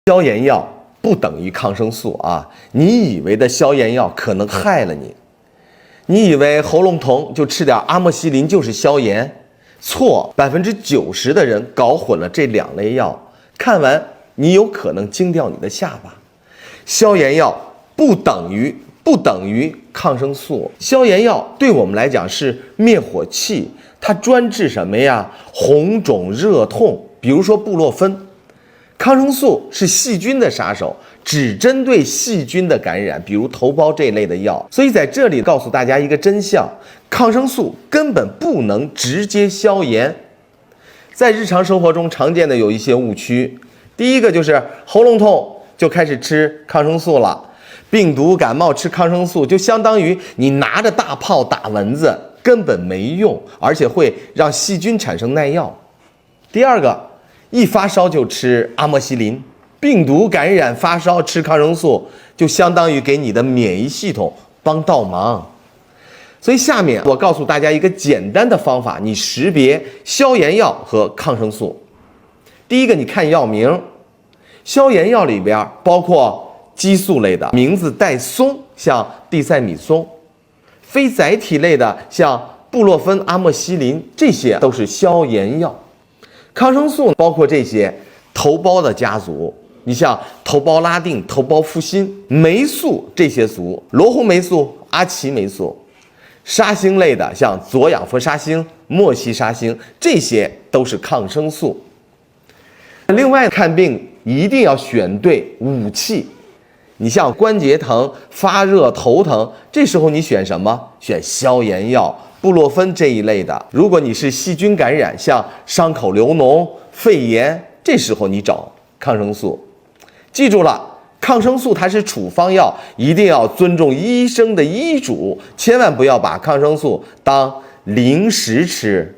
消炎药不等于抗生素啊！你以为的消炎药可能害了你。你以为喉咙痛就吃点阿莫西林就是消炎？错，90%的人搞混了这2类药。看完你有可能惊掉你的下巴。消炎药不等于抗生素。消炎药对我们来讲是灭火器，它专治什么呀？红肿热痛，比如说布洛芬。抗生素是细菌的杀手，只针对细菌的感染，比如头孢这类的药。所以在这里告诉大家一个真相：抗生素根本不能直接消炎。在日常生活中常见的有一些误区，第一个就是喉咙痛就开始吃抗生素了，病毒感冒吃抗生素就相当于你拿着大炮打蚊子，根本没用，而且会让细菌产生耐药。第二个，一发烧就吃阿莫西林，病毒感染发烧吃抗生素，就相当于给你的免疫系统帮倒忙。所以下面我告诉大家一个简单的方法，你识别消炎药和抗生素。第一个，你看药名，消炎药里边包括激素类的，名字带松，像地塞米松；非载体类的，像布洛芬、阿莫西林，这些都是消炎药。抗生素包括这些头孢的家族，你像头孢拉定、头孢呋辛、霉素这些族，罗红霉素、阿奇霉素。沙星类的，像左氧氟沙星、莫西沙星，这些都是抗生素。另外，看病一定要选对武器。你像关节疼、发热、头疼，这时候你选什么？选消炎药，布洛芬这一类的。如果你是细菌感染，像伤口流脓、肺炎，这时候你找抗生素。记住了，抗生素它是处方药，一定要尊重医生的医嘱，千万不要把抗生素当零食吃。